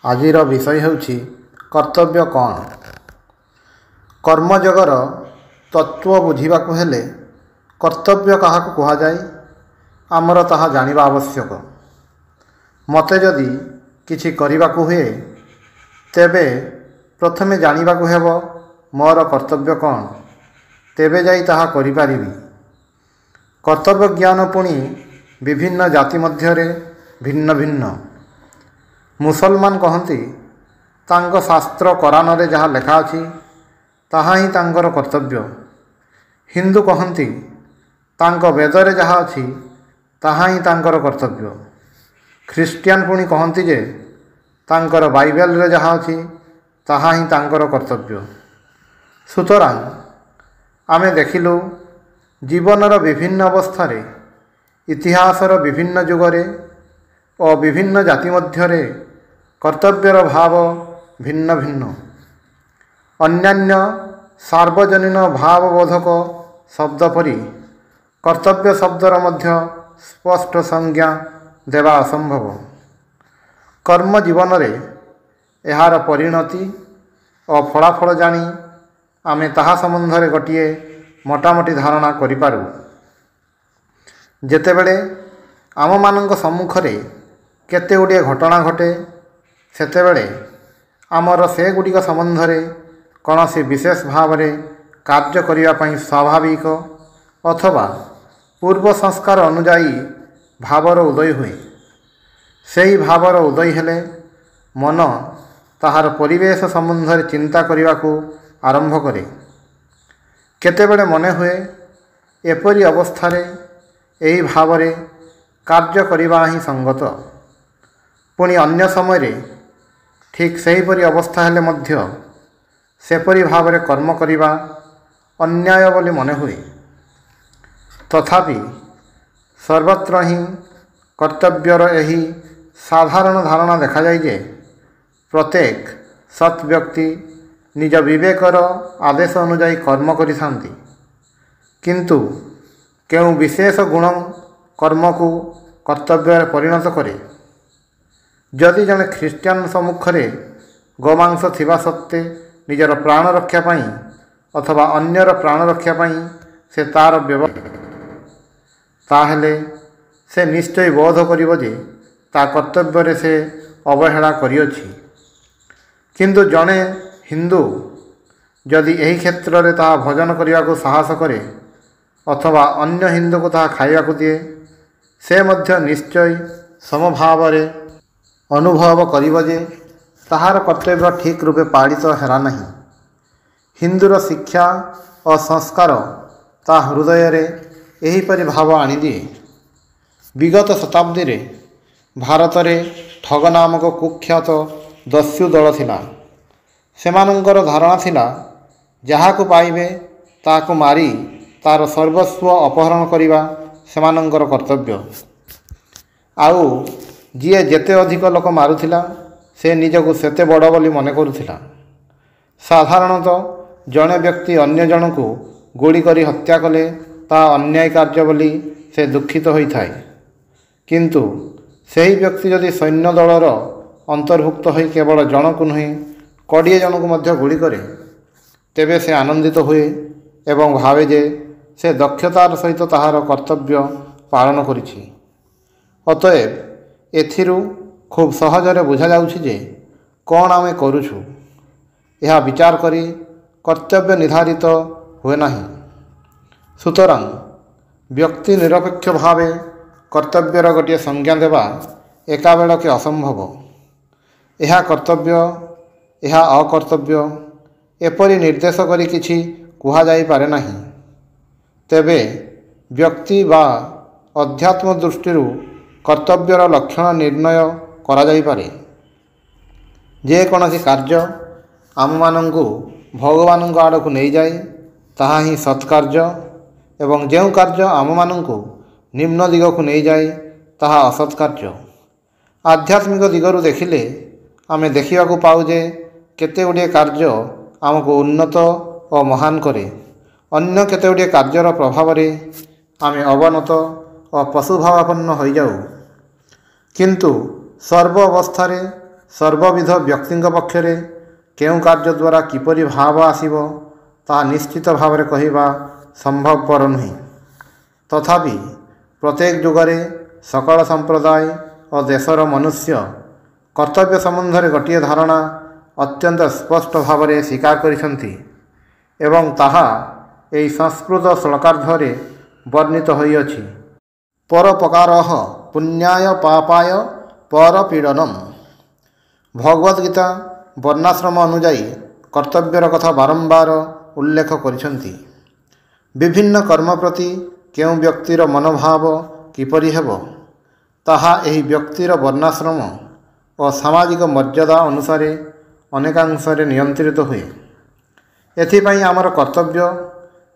ଆଜିର ବିଷୟ ହେଉଛି କର୍ତ୍ତବ୍ୟ କ'ଣ? କର୍ମଯୋଗର ତତ୍ତ୍ୱ ବୁଝିବାକୁ ହେଲେ କର୍ତ୍ତବ୍ୟ କାହାକୁ କୁହାଯାଏ, ଆମର ତାହା ଜାଣିବା ଆବଶ୍ୟକ। ମୋତେ ଯଦି କିଛି କରିବାକୁ ହୁଏ, ତେବେ ପ୍ରଥମେ ଜାଣିବାକୁ ହେବ ମୋର କର୍ତ୍ତବ୍ୟ କ'ଣ, ତେବେ ଯାଇ ତାହା କରିପାରିବି। କର୍ତ୍ତବ୍ୟ ଜ୍ଞାନ ପୁଣି ବିଭିନ୍ନ ଜାତି ମଧ୍ୟରେ ଭିନ୍ନ ଭିନ୍ନ। ମୁସଲମାନ କହନ୍ତି ତାଙ୍କ ଶାସ୍ତ୍ର କୋରାନରେ ଯାହା ଲେଖା ଅଛି ତାହା ହିଁ ତାଙ୍କର କର୍ତ୍ତବ୍ୟ। ହିନ୍ଦୁ କହନ୍ତି ତାଙ୍କ ବେଦରେ ଯାହା ଅଛି ତାହା ହିଁ ତାଙ୍କର କର୍ତ୍ତବ୍ୟ। ଖ୍ରୀଷ୍ଟିଆନ ପୁଣି କହନ୍ତି ଯେ ତାଙ୍କର ବାଇବେଲରେ ଯାହା ଅଛି ତାହା ହିଁ ତାଙ୍କର କର୍ତ୍ତବ୍ୟ। ସୁତରାଂ ଆମେ ଦେଖିଲୁ ଜୀବନର ବିଭିନ୍ନ ଅବସ୍ଥାରେ, ଇତିହାସର ବିଭିନ୍ନ ଯୁଗରେ ଓ ବିଭିନ୍ନ ଜାତି ମଧ୍ୟରେ କର୍ତ୍ତବ୍ୟର ଭାବ ଭିନ୍ନ ଭିନ୍ନ। ଅନ୍ୟାନ୍ୟ ସାର୍ବଜନୀନ ଭାବବୋଧକ ଶବ୍ଦ ପରି କର୍ତ୍ତବ୍ୟ ଶବ୍ଦର ମଧ୍ୟ ସ୍ପଷ୍ଟ ସଂଜ୍ଞା ଦେବା ଅସମ୍ଭବ। କର୍ମ ଜୀବନରେ ଏହାର ପରିଣତି ଓ ଫଳାଫଳ ଜାଣି ଆମେ ତାହା ସମ୍ବନ୍ଧରେ ଗୋଟିଏ ମୋଟାମୋଟି ଧାରଣା କରିପାରୁ। ଯେତେବେଳେ ଆମମାନଙ୍କ ସମ୍ମୁଖରେ କେତେ ଗୁଡ଼ିଏ ଘଟଣା ଘଟେ, ସେତେବେଳେ ଆମର ସେଗୁଡ଼ିକ ସମ୍ବନ୍ଧରେ କୌଣସି ବିଶେଷ ଭାବରେ କାର୍ଯ୍ୟ କରିବା ପାଇଁ ସ୍ୱାଭାବିକ ଅଥବା ପୂର୍ବ ସଂସ୍କାର ଅନୁଯାୟୀ ଭାବର ଉଦୟ ହୁଏ। ସେହି ଭାବର ଉଦୟ ହେଲେ ମନ ତାହାର ପରିବେଶ ସମ୍ବନ୍ଧରେ ଚିନ୍ତା କରିବାକୁ ଆରମ୍ଭ କରେ। କେତେବେଳେ ମନେ ହୁଏ ଏପରି ଅବସ୍ଥାରେ ଏହି ଭାବରେ କାର୍ଯ୍ୟ କରିବା ହିଁ ସଙ୍ଗତ। ପୁଣି ଅନ୍ୟ ସମୟରେ ଠିକ୍ ସେହିପରି ଅବସ୍ଥା ହେଲେ ମଧ୍ୟ ସେପରି ଭାବରେ କର୍ମ କରିବା ଅନ୍ୟାୟ ବୋଲି ମନେ ହୁଏ। ତଥାପି ସର୍ବତ୍ର ହିଁ କର୍ତ୍ତବ୍ୟର ଏହି ସାଧାରଣ ଧାରଣା ଦେଖାଯାଏ ଯେ ପ୍ରତ୍ୟେକ ସତ୍ ବ୍ୟକ୍ତି ନିଜ ବିବେକର ଆଦେଶ ଅନୁଯାୟୀ କର୍ମ କରିଥାନ୍ତି, କିନ୍ତୁ କେଉଁ ବିଶେଷ ଗୁଣ କର୍ମକୁ କର୍ତ୍ତବ୍ୟରେ ପରିଣତ କରେ। ଯଦି ଜଣେ ଖ୍ରୀଷ୍ଟିଆନ ସମ୍ମୁଖରେ ଗୋମାଂସ ଥିବା ସତ୍ତ୍ୱେ ନିଜର ପ୍ରାଣ ରକ୍ଷା ପାଇଁ ଅଥବା ଅନ୍ୟର ପ୍ରାଣ ରକ୍ଷା ପାଇଁ ସେ ତା'ର ତାହେଲେ ସେ ନିଶ୍ଚୟ ବୋଧ କରିବ ଯେ ତା କର୍ତ୍ତବ୍ୟରେ ସେ ଅବହେଳା କରିଅଛି। କିନ୍ତୁ ଜଣେ ହିନ୍ଦୁ ଯଦି ଏହି କ୍ଷେତ୍ରରେ ତାହା ଭୋଜନ କରିବାକୁ ସାହସ କରେ ଅଥବା ଅନ୍ୟ ହିନ୍ଦୁକୁ ତାହା ଖାଇବାକୁ ଦିଏ, ସେ ମଧ୍ୟ ନିଶ୍ଚୟ ସମଭାବରେ ଅନୁଭବ କରିବ ଯେ ତାହାର କର୍ତ୍ତବ୍ୟ ଠିକ୍ ରୂପେ ପାଳିତ ହେଲା ନାହିଁ। ହିନ୍ଦୁର ଶିକ୍ଷା ଓ ସଂସ୍କାର ତା ହୃଦୟରେ ଏହିପରି ଭାବ ଆଣିଦିଏ। ବିଗତ ଶତାବ୍ଦୀରେ ଭାରତରେ ଠଗ ନାମକ କୁଖ୍ୟାତ ଦସ୍ୟୁ ଦଳ ଥିଲା। ସେମାନଙ୍କର ଧାରଣା ଥିଲା ଯାହାକୁ ପାଇବେ ତାହାକୁ ମାରି ତା'ର ସର୍ବସ୍ୱ ଅପହରଣ କରିବା ସେମାନଙ୍କର କର୍ତ୍ତବ୍ୟ। ଆଉ ଯିଏ ଯେତେ ଅଧିକ ଲୋକ ମାରୁଥିଲା ସେ ନିଜକୁ ସେତେ ବଡ଼ ବୋଲି ମନେ କରୁଥିଲା। ସାଧାରଣତଃ ଜଣେ ବ୍ୟକ୍ତି ଅନ୍ୟ ଜଣକୁ ଗୁଳି କରି ହତ୍ୟା କଲେ ତାହା ଅନ୍ୟାୟ କାର୍ଯ୍ୟ ବୋଲି ସେ ଦୁଃଖିତ ହୋଇଥାଏ। କିନ୍ତୁ ସେହି ବ୍ୟକ୍ତି ଯଦି ସୈନ୍ୟ ଦଳର ଅନ୍ତର୍ଭୁକ୍ତ ହୋଇ କେବଳ ଜଣକୁ ନୁହେଁ 20 ଜଣଙ୍କୁ ମଧ୍ୟ ଗୁଳି କରେ, ତେବେ ସେ ଆନନ୍ଦିତ ହୁଏ ଏବଂ ଭାବେ ଯେ ସେ ଦକ୍ଷତାର ସହିତ ତାହାର କର୍ତ୍ତବ୍ୟ ପାଳନ କରିଛି। ଅତଏବ ଏଥିରୁ ଖୁବ୍ ସହଜରେ ବୁଝାଯାଉଛି ଯେ କ'ଣ ଆମେ କରୁଛୁ। ଏହା ବିଚାର କରି କର୍ତ୍ତବ୍ୟ ନିର୍ଦ୍ଧାରିତ ହୁଏ ନାହିଁ। ସୁତରାଂ ବ୍ୟକ୍ତି ନିରପେକ୍ଷ ଭାବେ କର୍ତ୍ତବ୍ୟର ଗୋଟିଏ ସଂଜ୍ଞା ଦେବା ଏକାବେଳକେ ଅସମ୍ଭବ। ଏହା କର୍ତ୍ତବ୍ୟ, ଏହା ଅକର୍ତ୍ତବ୍ୟ ଏପରି ନିର୍ଦ୍ଦେଶ କରି କିଛି କୁହାଯାଇପାରେ ନାହିଁ। ତେବେ ବ୍ୟକ୍ତି ବା ଅଧ୍ୟାତ୍ମ ଦୃଷ୍ଟିରୁ କର୍ତ୍ତବ୍ୟର ଲକ୍ଷଣ ନିର୍ଣ୍ଣୟ କରାଯାଇପାରେ। ଯେକୌଣସି କାର୍ଯ୍ୟ ଆମମାନଙ୍କୁ ଭଗବାନଙ୍କ ଆଡ଼କୁ ନେଇଯାଏ ତାହା ହିଁ ସତ୍କାର୍ଯ୍ୟ ଏବଂ ଯେଉଁ କାର୍ଯ୍ୟ ଆମମାନଙ୍କୁ ନିମ୍ନ ଦିଗକୁ ନେଇଯାଏ ତାହା ଅସତ୍କାର୍ଯ୍ୟ। ଆଧ୍ୟାତ୍ମିକ ଦିଗରୁ ଦେଖିଲେ ଆମେ ଦେଖିବାକୁ ପାଉ ଯେ କେତେ ଗୁଡ଼ିଏ କାର୍ଯ୍ୟ ଆମକୁ ଉନ୍ନତ ଓ ମହାନ କରେ। ଅନ୍ୟ କେତେ ଗୁଡ଼ିଏ କାର୍ଯ୍ୟର ପ୍ରଭାବରେ ଆମେ ଅବନତ ଓ ପଶୁଭାବାପନ୍ନ ହୋଇଯାଉ। କିନ୍ତୁ ସର୍ବ ଅବସ୍ଥାରେ ସର୍ବବିଧ ବ୍ୟକ୍ତିଙ୍କ ପକ୍ଷରେ କେଉଁ କାର୍ଯ୍ୟ ଦ୍ୱାରା କିପରି ଭାବ ଆସିବ ତାହା ନିଶ୍ଚିତ ଭାବରେ କହିବା ସମ୍ଭବପର ନୁହେଁ। ତଥାପି ପ୍ରତ୍ୟେକ ଯୁଗରେ ସକଳ ସମ୍ପ୍ରଦାୟ ଓ ଦେଶର ମନୁଷ୍ୟ କର୍ତ୍ତବ୍ୟ ସମ୍ବନ୍ଧରେ ଗୋଟିଏ ଧାରଣା ଅତ୍ୟନ୍ତ ସ୍ପଷ୍ଟ ଭାବରେ ସ୍ୱୀକାର କରିଛନ୍ତି ଏବଂ ତାହା ଏହି ସଂସ୍କୃତ ଶ୍ଲୋକାର୍ଦ୍ଧରେ ବର୍ଣ୍ଣିତ ହୋଇଅଛି। ପରୋପକାରଃ ପୁଣ୍ୟାୟ ପାପାୟ ପରପୀଡ଼ନମ୍। ଭଗବଦ୍ ଗୀତା ବର୍ଣ୍ଣାଶ୍ରମ ଅନୁଯାୟୀ କର୍ତ୍ତବ୍ୟର କଥା ବାରମ୍ବାର ଉଲ୍ଲେଖ କରିଛନ୍ତି। ବିଭିନ୍ନ କର୍ମ ପ୍ରତି କେଉଁ ବ୍ୟକ୍ତିର ମନୋଭାବ କିପରି ହେବ ତାହା ଏହି ବ୍ୟକ୍ତିର ବର୍ଣ୍ଣାଶ୍ରମ ଓ ସାମାଜିକ ମର୍ଯ୍ୟାଦା ଅନୁସାରେ ଅନେକାଂଶରେ ନିୟନ୍ତ୍ରିତ ହୁଏ। ଏଥିପାଇଁ ଆମର କର୍ତ୍ତବ୍ୟ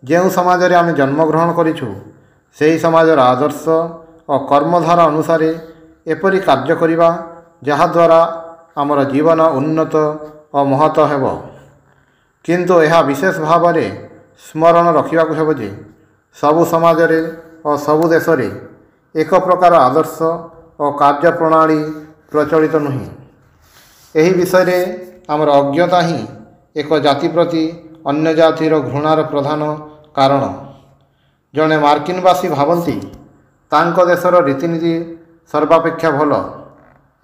ଯେଉଁ ସମାଜରେ ଆମେ ଜନ୍ମଗ୍ରହଣ କରିଛୁ ସେହି ସମାଜର ଆଦର୍ଶ ଓ କର୍ମଧାରା ଅନୁସାରେ ଏପରି କାର୍ଯ୍ୟ କରିବା ଯାହାଦ୍ୱାରା ଆମର ଜୀବନ ଉନ୍ନତ ଓ ମହତ ହେବ। କିନ୍ତୁ ଏହା ବିଶେଷ ଭାବରେ ସ୍ମରଣ ରଖିବାକୁ ହେବ ଯେ ସବୁ ସମାଜରେ ଓ ସବୁ ଦେଶରେ ଏକ ପ୍ରକାର ଆଦର୍ଶ ଓ କାର୍ଯ୍ୟପ୍ରଣାଳୀ ପ୍ରଚଳିତ ନୁହେଁ। ଏହି ବିଷୟରେ ଆମର ଅଜ୍ଞତା ହିଁ ଏକ ଜାତି ପ୍ରତି ଅନ୍ୟ ଜାତିର ଘୃଣାର ପ୍ରଧାନ କାରଣ। ଜଣେ ମାର୍କିନବାସୀ ଭାବନ୍ତି ତାଙ୍କ ଦେଶର ରୀତିନୀତି ସର୍ବାପେକ୍ଷା ଭଲ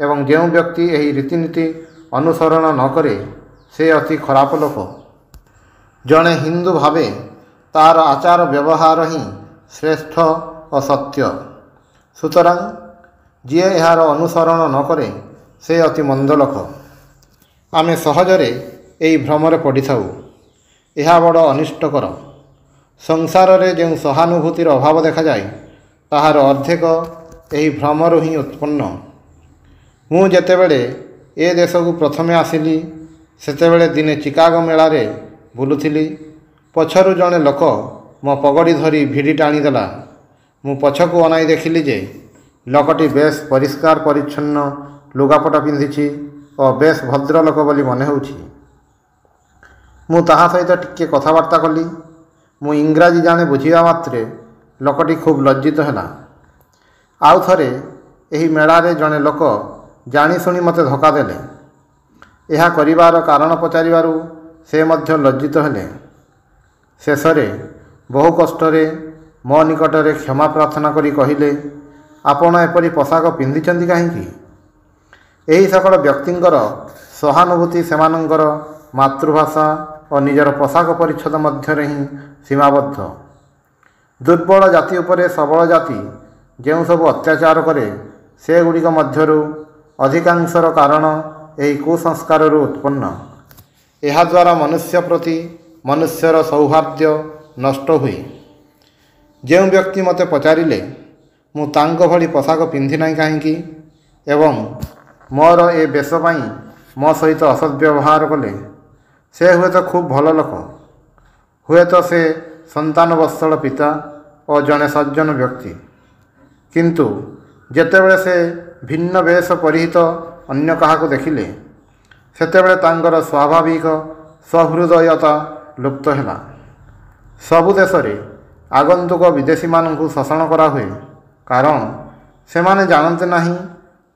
ଏବଂ ଯେଉଁ ବ୍ୟକ୍ତି ଏହି ରୀତିନୀତି ଅନୁସରଣ ନ କରେ ସେ ଅତି ଖରାପ ଲୋକ। ଜଣେ ହିନ୍ଦୁ ଭାବେ ତାର ଆଚାର ବ୍ୟବହାର ହିଁ ଶ୍ରେଷ୍ଠ ଓ ସତ୍ୟ। ସୁତରାଂ ଯିଏ ଏହାର ଅନୁସରଣ ନ କରେ ସେ ଅତି ମନ୍ଦ ଲୋକ। ଆମେ ସହଜରେ ଏହି ଭ୍ରମରେ ପଡ଼ିଥାଉ। ଏହା ବଡ଼ ଅନିଷ୍ଟକର। ସଂସାରରେ ଯେଉଁ ସହାନୁଭୂତିର ଅଭାବ ଦେଖାଯାଏ ତାହାର ଅର୍ଦ୍ଧେକ ଏହି ଭ୍ରମରୁ ହିଁ ଉତ୍ପନ୍ନ। ମୁଁ ଯେତେବେଳେ ଏ ଦେଶକୁ ପ୍ରଥମେ ଆସିଲି ସେତେବେଳେ ଦିନେ ଚିକାଗୋ ମେଳାରେ ବୁଲୁଥିଲି। ପଛରୁ ଜଣେ ଲୋକ ମୋ ପଗଡ଼ି ଧରି ଭିଡ଼ି ଟାଣିଦେଲା। ମୁଁ ପଛକୁ ଅନାଇ ଦେଖିଲି ଯେ ଲୋକଟି ବେଶ୍ ପରିଷ୍କାର ପରିଚ୍ଛନ୍ନ ଲୁଗାପଟା ପିନ୍ଧିଛି ଓ ବେଶ୍ ଭଦ୍ରଲୋକ ବୋଲି ମନେ ହେଉଛି। ମୁଁ ତାହା ସହିତ ଟିକିଏ କଥାବାର୍ତ୍ତା କଲି। ମୁଁ ଇଂରାଜୀ ଜାଣେ ବୁଝିବା ମାତ୍ରେ ଲୋକଟି ଖୁବ୍ ଲଜ୍ଜିତ ହେଲା। ଆଉ ଥରେ ଏହି ମେଳାରେ ଜଣେ ଲୋକ ଜାଣିଶୁଣି ମୋତେ ଧକ୍କା ଦେଲେ। ଏହା କରିବାର କାରଣ ପଚାରିବାରୁ ସେ ମଧ୍ୟ ଲଜ୍ଜିତ ହେଲେ। ଶେଷରେ ବହୁ କଷ୍ଟରେ ମୋ ନିକଟରେ କ୍ଷମା ପ୍ରାର୍ଥନା କରି କହିଲେ, ଆପଣ ଏପରି ପୋଷାକ ପିନ୍ଧିଛନ୍ତି କାହିଁକି? ଏହି ସକଳ ବ୍ୟକ୍ତିଙ୍କର ସହାନୁଭୂତି ସେମାନଙ୍କର ମାତୃଭାଷା ଓ ନିଜର ପୋଷାକ ପରିଚ୍ଛଦ ମଧ୍ୟରେ ହିଁ ସୀମାବଦ୍ଧ। ଦୁର୍ବଳ ଜାତି ଉପରେ ସବଳ ଜାତି ଯେଉଁ ସବୁ ଅତ୍ୟାଚାର କରେ ସେଗୁଡ଼ିକ ମଧ୍ୟରୁ ଅଧିକାଂଶର କାରଣ ଏହି କୁସଂସ୍କାରରୁ ଉତ୍ପନ୍ନ। ଏହାଦ୍ୱାରା ମନୁଷ୍ୟ ପ୍ରତି ମନୁଷ୍ୟର ସୌହାର୍ଦ୍ଦ୍ୟ ନଷ୍ଟ ହୁଏ। ଯେଉଁ ବ୍ୟକ୍ତି ମୋତେ ପଚାରିଲେ ମୁଁ ତାଙ୍କ ଭଳି ପୋଷାକ ପିନ୍ଧି ନାହିଁ କାହିଁକି ଏବଂ ମୋର ଏ ବେଶ ପାଇଁ ମୋ ସହିତ ଅସତ୍ ବ୍ୟବହାର କଲେ ସେ ହୁଏତ ଖୁବ୍ ଭଲ ଲୋକ। ହୁଏତ ସେ ସନ୍ତାନବତ୍ସଳ ପିତା ଓ ଜଣେ ସଜ୍ଜନ ବ୍ୟକ୍ତି। କିନ୍ତୁ ଯେତେବେଳେ ସେ ଭିନ୍ନ ବେଶ ପରିହିତ ଅନ୍ୟ କାହାକୁ ଦେଖିଲେ ସେତେବେଳେ ତାଙ୍କର ସ୍ୱାଭାବିକ ସହୃଦୟତା ଲୁପ୍ତ ହେଲା। ସବୁ ଦେଶରେ ଆଗନ୍ତୁକ ବିଦେଶୀମାନଙ୍କୁ ଶୋଷଣ କରାହୁଏ କାରଣ ସେମାନେ ଜାଣନ୍ତି ନାହିଁ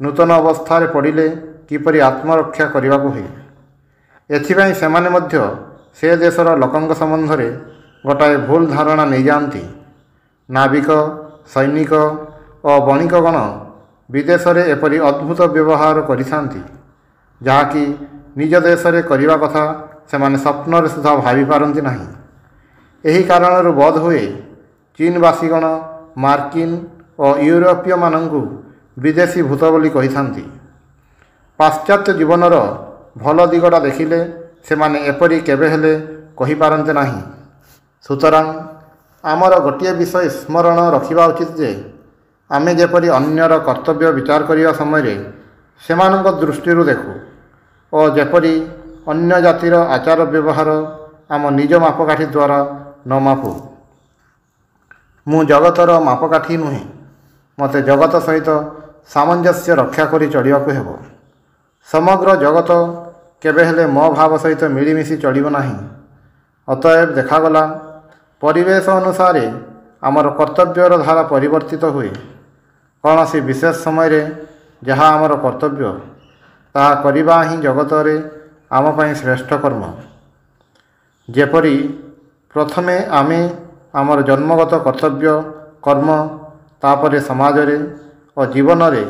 ନୂତନ ଅବସ୍ଥାରେ ପଡ଼ିଲେ କିପରି ଆତ୍ମରକ୍ଷା କରିବାକୁ ହୁଏ। ଏଥିପାଇଁ ସେମାନେ ମଧ୍ୟ ସେ ଦେଶର ଲୋକଙ୍କ ସମ୍ବନ୍ଧରେ ଗୋଟାଏ ଭୁଲ ଧାରଣା ନେଇଯାଆନ୍ତି। ନାବିକ, ସୈନିକ ଓ ବଣିକଗଣ ବିଦେଶରେ ଏପରି ଅଦ୍ଭୁତ ବ୍ୟବହାର କରିଥାନ୍ତି ଯାହାକି ନିଜ ଦେଶରେ କରିବା କଥା ସେମାନେ ସ୍ୱପ୍ନରେ ସୁଦ୍ଧା ଭାବିପାରନ୍ତି ନାହିଁ। ଏହି କାରଣରୁ ବୋଧହୁଏ ଚୀନବାସୀଗଣ ମାର୍କିନ ଓ ୟୁରୋପୀୟମାନଙ୍କୁ ବିଦେଶୀ ଭୂତ ବୋଲି କହିଥାନ୍ତି। ପାଶ୍ଚାତ୍ୟ ଜୀବନର ଭଲ ଦିଗଟା ଦେଖିଲେ ସେମାନେ ଏପରି କେବେ ହେଲେ କହିପାରନ୍ତି ନାହିଁ। ସୁତରାଂ ଆମର ଗୋଟିଏ ବିଷୟ ସ୍ମରଣ ରଖିବା ଉଚିତ ଯେ ଆମେ ଯେପରି ଅନ୍ୟର କର୍ତ୍ତବ୍ୟ ବିଚାର କରିବା ସମୟରେ ସେମାନଙ୍କ ଦୃଷ୍ଟିରୁ ଦେଖୁ ଓ ଯେପରି ଅନ୍ୟ ଜାତିର ଆଚାର ବ୍ୟବହାର ଆମ ନିଜ ମାପକାଠି ଦ୍ୱାରା ନ ମାପୁ। ମୁଁ ଜଗତର ମାପକାଠି ନୁହେଁ। ମୋତେ ଜଗତ ସହିତ ସାମଞ୍ଜସ୍ୟ ରକ୍ଷା କରି ଚଳିବାକୁ ହେବ। ସମଗ୍ର ଜଗତ କେବେ ହେଲେ ମୋ ଭାବ ସହିତ ମିଳିମିଶି ଚଳିବ ନାହିଁ। ଅତଏବ ଦେଖାଗଲା ପରିବେଶ ଅନୁସାରେ ଆମର କର୍ତ୍ତବ୍ୟର ଧାରା ପରିବର୍ତ୍ତିତ ହୁଏ। କୌଣସି ବିଶେଷ ସମୟରେ ଯାହା ଆମର କର୍ତ୍ତବ୍ୟ ତାହା କରିବା ହିଁ ଜଗତରେ ଆମ ପାଇଁ ଶ୍ରେଷ୍ଠ କର୍ମ। ଯେପରି ପ୍ରଥମେ ଆମେ ଆମର ଜନ୍ମଗତ କର୍ତ୍ତବ୍ୟ କର୍ମ, ତାପରେ ସମାଜରେ ଓ ଜୀବନରେ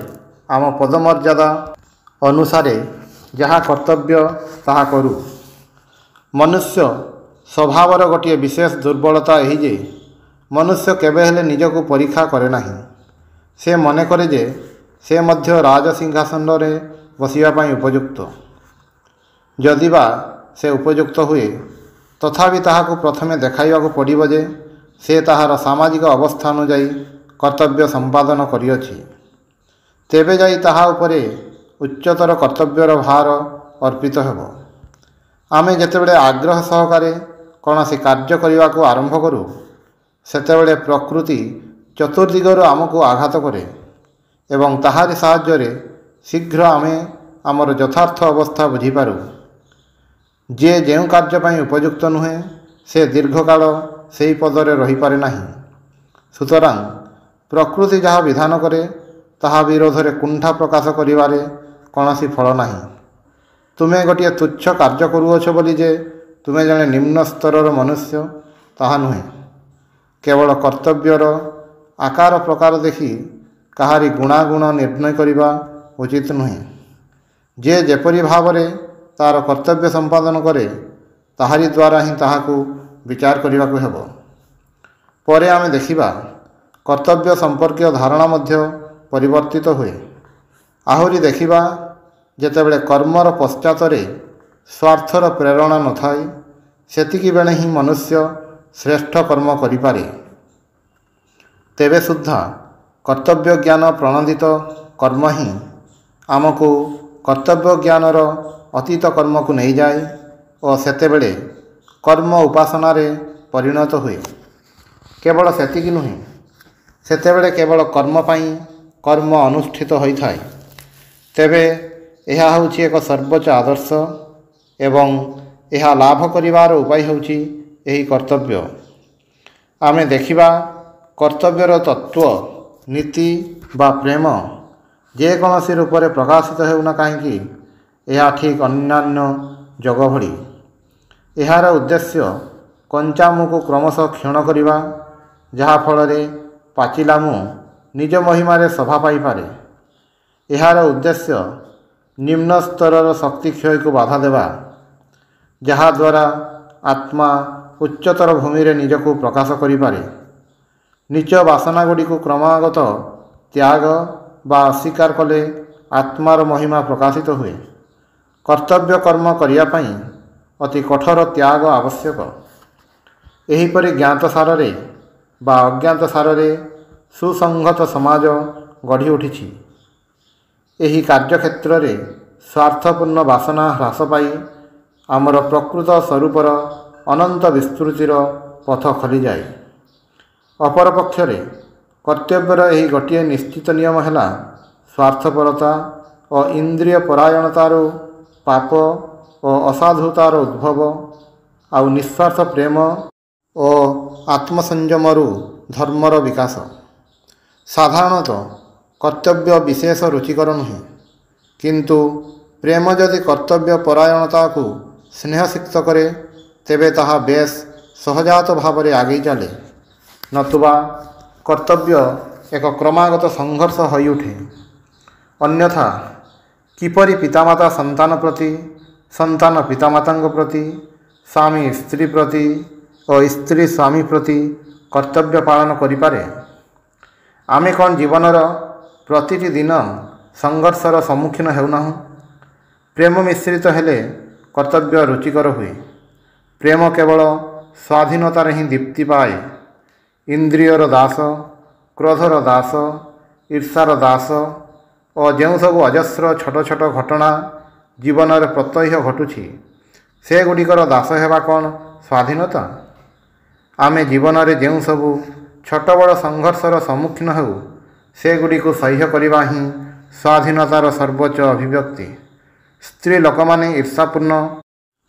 ଆମ ପଦମର୍ଯ୍ୟାଦା ଅନୁସାରେ ଯାହା କର୍ତ୍ତବ୍ୟ ତାହା କରୁ। ମନୁଷ୍ୟ ସ୍ୱଭାବର ଗୋଟିଏ ବିଶେଷ ଦୁର୍ବଳତା ଏହି ଯେ ମନୁଷ୍ୟ କେବେ ହେଲେ ନିଜକୁ ପରୀକ୍ଷା କରେ ନାହିଁ। ସେ ମନେ କରେ ଯେ ସେ ମଧ୍ୟ ରାଜସିଂହାସନରେ ବସିବା ପାଇଁ ଉପଯୁକ୍ତ। ଯଦିବା ସେ ଉପଯୁକ୍ତ ହୁଏ, ତଥାପି ତାହାକୁ ପ୍ରଥମେ ଦେଖାଇବାକୁ ପଡ଼ିବ ଯେ ସେ ତାହାର ସାମାଜିକ ଅବସ୍ଥା ଅନୁଯାୟୀ କର୍ତ୍ତବ୍ୟ ସମ୍ପାଦନ କରିଅଛି। ତେବେ ଯାଇ ତାହା ଉପରେ ଉଚ୍ଚତର କର୍ତ୍ତବ୍ୟର ଭାର ଅର୍ପିତ ହେବ। ଆମେ ଯେତେବେଳେ ଆଗ୍ରହ ସହକାରେ କୌଣସି କାର୍ଯ୍ୟ କରିବାକୁ ଆରମ୍ଭ କରୁ, ସେତେବେଳେ ପ୍ରକୃତି ଚତୁର୍ଦିଗରୁ ଆମକୁ ଆଘାତ କରେ ଏବଂ ତାହାରି ସାହାଯ୍ୟରେ ଶୀଘ୍ର ଆମେ ଆମର ଯଥାର୍ଥ ଅବସ୍ଥା ବୁଝିପାରୁ। ଯିଏ ଯେଉଁ କାର୍ଯ୍ୟ ପାଇଁ ଉପଯୁକ୍ତ ନୁହେଁ, ସେ ଦୀର୍ଘକାଳ ସେହି ପଦରେ ରହିପାରେ ନାହିଁ। ସୁତରାଂ ପ୍ରକୃତି ଯାହା ବିଧାନ କରେ ତାହା ବିରୋଧରେ କୁଣ୍ଠା ପ୍ରକାଶ କରିବାରେ କୌଣସି ଫଳ ନାହିଁ। ତୁମେ ଗୋଟିଏ ତୁଚ୍ଛ କାର୍ଯ୍ୟ କରୁଅଛ ବୋଲି ଯେ ତୁମେ ଜଣେ ନିମ୍ନ ସ୍ତରର ମନୁଷ୍ୟ, ତାହା ନୁହେଁ। କେବଳ କର୍ତ୍ତବ୍ୟର ଆକାର ପ୍ରକାର ଦେଖି କାହାରି ଗୁଣାଗୁଣ ନିର୍ଣ୍ଣୟ କରିବା ଉଚିତ ନୁହେଁ। ଯିଏ ଯେପରି ଭାବରେ ତା'ର କର୍ତ୍ତବ୍ୟ ସମ୍ପାଦନ କରେ, ତାହାରି ଦ୍ୱାରା ହିଁ ତାହାକୁ ବିଚାର କରିବାକୁ ହେବ। ପରେ ଆମେ ଦେଖିବା କର୍ତ୍ତବ୍ୟ ସମ୍ପର୍କୀୟ ଧାରଣା ମଧ୍ୟ ପରିବର୍ତ୍ତିତ ହୁଏ। ଆହୁରି ଦେଖିବା, ଯେତେବେଳେ କର୍ମର ପଶ୍ଚାତରେ ସ୍ୱାର୍ଥର ପ୍ରେରଣା ନଥାଏ, ସେତିକିବେଳେ ହିଁ ମନୁଷ୍ୟ ଶ୍ରେଷ୍ଠ କର୍ମ କରିପାରେ। ତେବେ ସୁଦ୍ଧା କର୍ତ୍ତବ୍ୟ ଜ୍ଞାନ ପ୍ରଣୋଦିତ କର୍ମ ହିଁ ଆମକୁ କର୍ତ୍ତବ୍ୟ ଜ୍ଞାନର ଅତୀତ କର୍ମକୁ ନେଇଯାଏ ଓ ସେତେବେଳେ କର୍ମ ଉପାସନାରେ ପରିଣତ ହୁଏ। କେବଳ ସେତିକି ନୁହେଁ, ସେତେବେଳେ କେବଳ କର୍ମ ପାଇଁ କର୍ମ ଅନୁଷ୍ଠିତ ହୋଇଥାଏ। ତେବେ ଏହା ହେଉଛି ଏକ ସର୍ବୋଚ୍ଚ ଆଦର୍ଶ ଏବଂ ଏହା ଲାଭ କରିବାର ଉପାୟ ହେଉଛି ଏହି କର୍ତ୍ତବ୍ୟ। ଆମେ ଦେଖିବା, କର୍ତ୍ତବ୍ୟର ତତ୍ତ୍ୱ, ନୀତି ବା ପ୍ରେମ ଯେକୌଣସି ରୂପରେ ପ୍ରକାଶିତ ହେଉନା କାହିଁକି, ଏହା ଠିକ୍ ଅନ୍ୟାନ୍ୟ ଯୋଗ ଭଳି। ଏହାର ଉଦ୍ଦେଶ୍ୟ କଞ୍ଚାମୁକୁ କ୍ରମଶଃ କ୍ଷଣ କରିବା, ଯାହାଫଳରେ ପାଚିଲା ମୁଁ ନିଜ ମହିମାରେ ଶୋଭା ପାଇପାରେ। ଏହାର ଉଦ୍ଦେଶ୍ୟ ନିମ୍ନ ସ୍ତରର ଶକ୍ତି କ୍ଷୟକୁ ବାଧା ଦେବା, ଯାହାଦ୍ୱାରା ଆତ୍ମା ଉଚ୍ଚତର ଭୂମିରେ ନିଜକୁ ପ୍ରକାଶ କରିପାରେ। ନିଚ ବାସନାଗୁଡ଼ିକୁ କ୍ରମାଗତ ତ୍ୟାଗ ବା ଅସ୍ୱୀକାର କଲେ ଆତ୍ମାର ମହିମା ପ୍ରକାଶିତ ହୁଏ। କର୍ତ୍ତବ୍ୟ କର୍ମ କରିବା ପାଇଁ ଅତି କଠୋର ତ୍ୟାଗ ଆବଶ୍ୟକ। ଏହିପରି ଜ୍ଞାତସାରରେ ବା ଅଜ୍ଞାତସାରରେ ସୁସଂହତ ସମାଜ ଗଢ଼ି ଉଠିଛି। ଏହି କାର୍ଯ୍ୟକ୍ଷେତ୍ରରେ ସ୍ୱାର୍ଥପୂର୍ଣ୍ଣ ବାସନା ହ୍ରାସ ପାଇ ଆମର ପ୍ରକୃତ ସ୍ୱରୂପର ଅନନ୍ତ ବିସ୍ତୃତିର ପଥ ଖୋଲିଯାଏ। ଅପରପକ୍ଷରେ କର୍ତ୍ତବ୍ୟର ଏହି ଗୋଟିଏ ନିଶ୍ଚିତ ନିୟମ ହେଲା ସ୍ୱାର୍ଥପରତା ଓ ଇନ୍ଦ୍ରିୟ ପରାୟଣତାରୁ ପାପ ଓ ଅସାଧୁତାର ଉଦ୍ଭବ, ଆଉ ନିଃସ୍ୱାର୍ଥ ପ୍ରେମ ଓ ଆତ୍ମସଂଯମରୁ ଧର୍ମର ବିକାଶ। ସାଧାରଣତଃ କର୍ତ୍ତବ୍ୟ ବିଶେଷ ରୁଚିକର ନୁହେଁ, କିନ୍ତୁ ପ୍ରେମ ଯଦି କର୍ତ୍ତବ୍ୟ ପରାୟଣତାକୁ ସ୍ନେହସିକ୍ତ କରେ, ତେବେ ତାହା ବେଶ୍ ସହଜାତ ଭାବରେ ଆଗେଇ ଚାଲେ। ନତୁବା କର୍ତ୍ତବ୍ୟ ଏକ କ୍ରମାଗତ ସଂଘର୍ଷ ହୋଇଉଠେ। ଅନ୍ୟଥା କିପରି ପିତାମାତା ସନ୍ତାନ ପ୍ରତି, ସନ୍ତାନ ପିତାମାତାଙ୍କ ପ୍ରତି, ସ୍ୱାମୀ ସ୍ତ୍ରୀ ପ୍ରତି ଓ ସ୍ତ୍ରୀ ସ୍ୱାମୀ ପ୍ରତି କର୍ତ୍ତବ୍ୟ ପାଳନ କରିପାରେ? ଆମେ କ'ଣ ଜୀବନର ପ୍ରତିଟି ଦିନ ସଂଘର୍ଷର ସମ୍ମୁଖୀନ ହେଉନାହୁଁ? ପ୍ରେମ ମିଶ୍ରିତ ହେଲେ କର୍ତ୍ତବ୍ୟ ରୁଚିକର ହୁଏ। ପ୍ରେମ କେବଳ ସ୍ୱାଧୀନତାରେ ହିଁ ଦୀପ୍ତି ପାଏ। ଇନ୍ଦ୍ରିୟର ଦାସ, କ୍ରୋଧର ଦାସ, ଈର୍ଷାର ଦାସ ଓ ଯେଉଁ ସବୁ ଅଜସ୍ର ଛୋଟ ଛୋଟ ଘଟଣା ଜୀବନରେ ପ୍ରତ୍ୟହ ଘଟୁଛି, ସେଗୁଡ଼ିକର ଦାସ ହେବା କ'ଣ ସ୍ୱାଧୀନତା? ଆମେ ଜୀବନରେ ଯେଉଁ ସବୁ ଛୋଟ ବଡ଼ ସଂଘର୍ଷର ସମ୍ମୁଖୀନ ହେଉ, ସେଗୁଡ଼ିକୁ ସହ୍ୟ କରିବା ହିଁ ସ୍ୱାଧୀନତାର ସର୍ବୋଚ୍ଚ ଅଭିବ୍ୟକ୍ତି। ସ୍ତ୍ରୀ ଲୋକମାନେ ଈର୍ଷାପୂର୍ଣ୍ଣ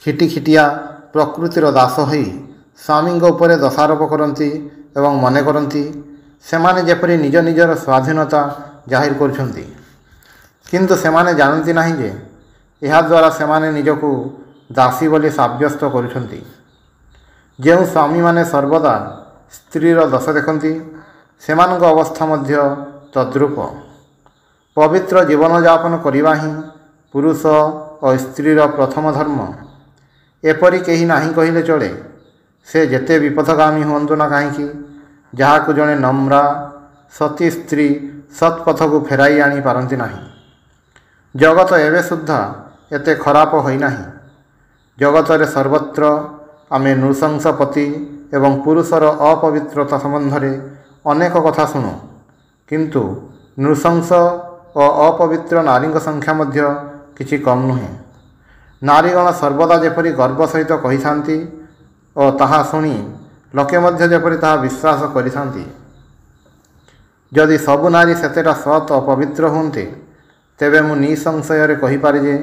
ଖିଟିଖିଟିଆ ପ୍ରକୃତିର ଦାସ ହୋଇ ସ୍ୱାମୀଙ୍କ ଉପରେ ଦୋଷାରୋପ କରନ୍ତି ଏବଂ ମନେ କରନ୍ତି ସେମାନେ ଯେପରି ନିଜ ନିଜର ସ୍ୱାଧୀନତା ଜାହିର କରୁଛନ୍ତି। କିନ୍ତୁ ସେମାନେ ଜାଣନ୍ତି ନାହିଁ ଯେ ଏହାଦ୍ୱାରା ସେମାନେ ନିଜକୁ ଦାସୀ ବୋଲି ସାବ୍ୟସ୍ତ କରୁଛନ୍ତି। ଯେଉଁ ସ୍ୱାମୀମାନେ ସର୍ବଦା ସ୍ତ୍ରୀର ଦୋଷ ଦେଖନ୍ତି ସେମାନଙ୍କ ଅବସ୍ଥା ମଧ୍ୟ ତଦ୍ରୂପ। ପବିତ୍ର ଜୀବନଯାପନ କରିବା ହିଁ ପୁରୁଷ ଓ ସ୍ତ୍ରୀର ପ୍ରଥମ ଧର୍ମ। ଏପରି କେହି ନାହିଁ କହିଲେ ଚଳେ। ସେ ଯେତେ ବିପଥଗାମୀ ହୁଅନ୍ତୁ ନା କାହିଁକି, ଯାହାକୁ ଜଣେ ନମ୍ରା ସତୀ ସ୍ତ୍ରୀ ସତ୍ପଥକୁ ଫେରାଇ ଆଣି ପାରନ୍ତି ନାହିଁ। ଜଗତ ଏବେ ସୁଦ୍ଧା ଏତେ ଖରାପ ହୋଇନାହିଁ। ଜଗତରେ ସର୍ବତ୍ର ଆମେ ନୃଶଂସ ପତି ଏବଂ ପୁରୁଷର ଅପବିତ୍ରତା ସମ୍ବନ୍ଧରେ ଅନେକ କଥା ଶୁଣୁ, କିନ୍ତୁ ନୃଶଂସ ଓ ଅପବିତ୍ର ନାରୀଙ୍କ ସଂଖ୍ୟା ମଧ୍ୟ କିଛି କମ୍ ନୁହେଁ। ନାରୀଗଣ ସର୍ବଦା ଯେପରି ଗର୍ବ ସହିତ କହିଥାନ୍ତି ଓ ତାହା ଶୁଣି ଲୋକେ ମଧ୍ୟ ଯେପରି ତାହା ବିଶ୍ୱାସ କରିଥାନ୍ତି। ଯଦି ସବୁ ନାରୀ ସେତେଟା ସତ୍ ଓ ପବିତ୍ର ହୁଅନ୍ତେ, ତେବେ ମୁଁ ନିଃସଂଶୟରେ କହିପାରେ ଯେ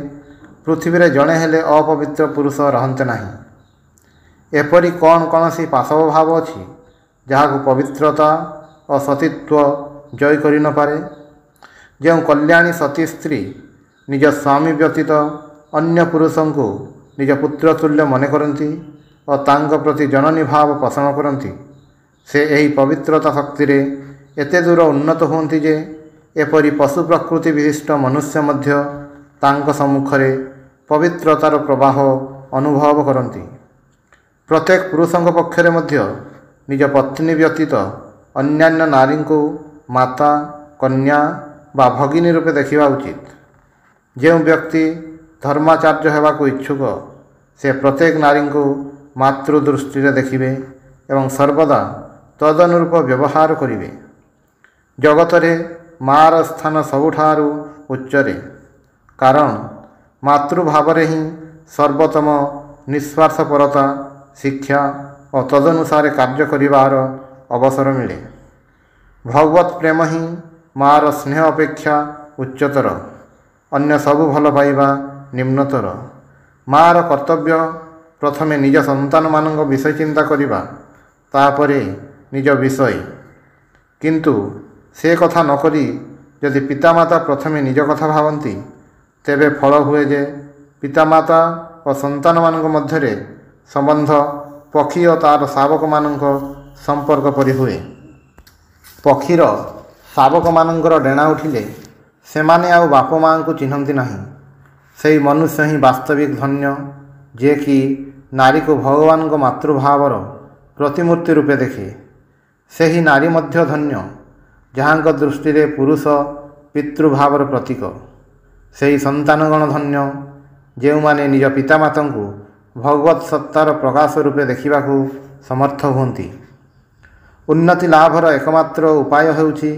ପୃଥିବୀରେ ଜଣେ ହେଲେ ଅପବିତ୍ର ପୁରୁଷ ରହନ୍ତେ ନାହିଁ। ଏପରି କ'ଣ କୌଣସି ପାଶବ ଭାବ ଅଛି ଯାହାକୁ ପବିତ୍ରତା ଓ ସତୀତ୍ୱ ଜୟ କରିନପାରେ? ଯେଉଁ କଲ୍ୟାଣୀ ସତୀ ସ୍ତ୍ରୀ ନିଜ ସ୍ୱାମୀ ବ୍ୟତୀତ ଅନ୍ୟ ପୁରୁଷଙ୍କୁ ନିଜ ପୁତ୍ରତୁଲ୍ୟ ମନେ କରନ୍ତି ଓ ତାଙ୍କ ପ୍ରତି ଜନନୀ ଭାବ ପୋଷଣ କରନ୍ତି, ସେ ଏହି ପବିତ୍ରତା ଶକ୍ତିରେ ଏତେ ଦୂର ଉନ୍ନତ ହୁଅନ୍ତି ଯେ ଏପରି ପଶୁ ପ୍ରକୃତି ବିଶିଷ୍ଟ ମନୁଷ୍ୟ ମଧ୍ୟ ତାଙ୍କ ସମ୍ମୁଖରେ ପବିତ୍ରତାର ପ୍ରବାହ ଅନୁଭବ କରନ୍ତି। ପ୍ରତ୍ୟେକ ପୁରୁଷଙ୍କ ପକ୍ଷରେ ମଧ୍ୟ ନିଜ ପତ୍ନୀ ବ୍ୟତୀତ ଅନ୍ୟାନ୍ୟ ନାରୀଙ୍କୁ ମାତା, କନ୍ୟା ବା ଭଗିନୀ ରୂପେ ଦେଖିବା ଉଚିତ। ଯେଉଁ ବ୍ୟକ୍ତି ଧର୍ମାଚାର୍ଯ୍ୟ ହେବାକୁ ଇଚ୍ଛୁକ, ସେ ପ୍ରତ୍ୟେକ ନାରୀଙ୍କୁ ମାତୃ ଦୃଷ୍ଟିରେ ଦେଖିବେ ଏବଂ ସର୍ବଦା ତଦନୁରୂପ ବ୍ୟବହାର କରିବେ। ଜଗତରେ ମା'ର ସ୍ଥାନ ସବୁଠାରୁ ଉଚ୍ଚରେ, କାରଣ ମାତୃଭାବରେ ହିଁ ସର୍ବୋତ୍ତମ ନିଃସ୍ୱାର୍ଥପରତା, ଶିକ୍ଷା ଓ ତଦନୁସାରେ କାର୍ଯ୍ୟ କରିବାର ଅବସର ମିଳେ। ଭଗବତ୍ ପ୍ରେମ ହିଁ ମା'ର ସ୍ନେହ ଅପେକ୍ଷା ଉଚ୍ଚତର, ଅନ୍ୟ ସବୁ ଭଲ ପାଇବା ନିମ୍ନତର। ମା'ର କର୍ତ୍ତବ୍ୟ ପ୍ରଥମେ ନିଜ ସନ୍ତାନମାନଙ୍କ ବିଷୟ ଚିନ୍ତା କରିବା, ତାପରେ ନିଜ ବିଷୟ। କିନ୍ତୁ ସେ କଥା ନକରି ଯଦି ପିତାମାତା ପ୍ରଥମେ ନିଜ କଥା ଭାବନ୍ତି, ତେବେ ଫଳ ହୁଏ ଯେ ପିତାମାତା ଓ ସନ୍ତାନମାନଙ୍କ ମଧ୍ୟରେ ସମ୍ବନ୍ଧ ପକ୍ଷୀ ଓ ତା'ର ଶାବକମାନଙ୍କ ସମ୍ପର୍କ ପରି ହୁଏ। ପକ୍ଷୀର ଶାବକମାନଙ୍କର ଡେଣା ଉଠିଲେ ସେମାନେ ଆଉ ବାପ ମା'ଙ୍କୁ ଚିହ୍ନନ୍ତି ନାହିଁ। ସେହି ମନୁଷ୍ୟ ହିଁ ବାସ୍ତବିକ ଧନ୍ୟ, ଯିଏକି ନାରୀକୁ ଭଗବାନଙ୍କ ମାତୃଭାବର ପ୍ରତିମୂର୍ତ୍ତି ରୂପେ ଦେଖେ। ସେହି ନାରୀ ମଧ୍ୟ ଧନ୍ୟ, ଯାହାଙ୍କ ଦୃଷ୍ଟିରେ ପୁରୁଷ ପିତୃଭାବର ପ୍ରତୀକ। ସେହି ସନ୍ତାନଗଣ ଧନ୍ୟ, ଯେଉଁମାନେ ନିଜ ପିତାମାତାଙ୍କୁ ଭଗବତ୍ ସତ୍ତାର ପ୍ରକାଶ ରୂପେ ଦେଖିବାକୁ ସମର୍ଥ ହୁଅନ୍ତି। ଉନ୍ନତି ଲାଭର ଏକମାତ୍ର ଉପାୟ ହେଉଛି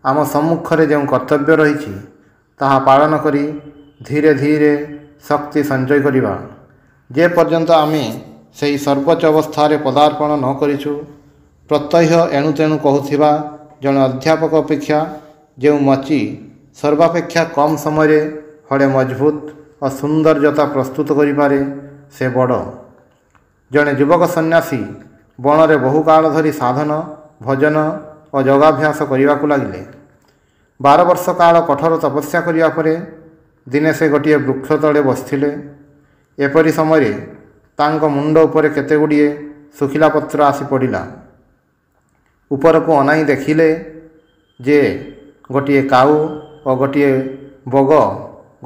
ଆମ ସମ୍ମୁଖରେ ଯେଉଁ କର୍ତ୍ତବ୍ୟ ରହିଛି ତାହା ପାଳନ କରି ଧୀରେ ଧୀରେ ଶକ୍ତି ସଞ୍ଚୟ କରିବା। ଯେ ପର୍ଯ୍ୟନ୍ତ ଆମେ ସେହି ସର୍ବୋଚ୍ଚ ଅବସ୍ଥାରେ ପଦାର୍ପଣ ନ କରିଛୁ, ପ୍ରତ୍ୟହ ଏଣୁ ତେଣୁ କହୁଥିବା ଜଣେ ଅଧ୍ୟାପକ ଅପେକ୍ଷା ଯେଉଁ ମଚି ସର୍ବାପେକ୍ଷା କମ୍ ସମୟରେ ହଳେ ମଜବୁତ ଓ ସୁନ୍ଦର ଜୋତା ପ୍ରସ୍ତୁତ କରିପାରେ, ସେ ବଡ଼। ଜଣେ ଯୁବକ ସନ୍ନ୍ୟାସୀ ବଣରେ ବହୁକାଳ ଧରି ସାଧନ, ଭଜନ ଓ ଯୋଗାଭ୍ୟାସ କରିବାକୁ ଲାଗିଲେ। 12 ବର୍ଷ କାଳ କଠୋର ତପସ୍ୟା କରିବା ପରେ ଦିନେ ସେ ଗୋଟିଏ ବୃକ୍ଷ ତଳେ ବସିଥିଲେ। ଏପରି ସମୟରେ ତାଙ୍କ ମୁଣ୍ଡ ଉପରେ କେତେଗୁଡ଼ିଏ ଶୁଖିଲା ପତ୍ର ଆସି ପଡ଼ିଲା। ଉପରକୁ ଅନାଇ ଦେଖିଲେ ଯେ ଗୋଟିଏ କାଉ ଓ ଗୋଟିଏ ବଗ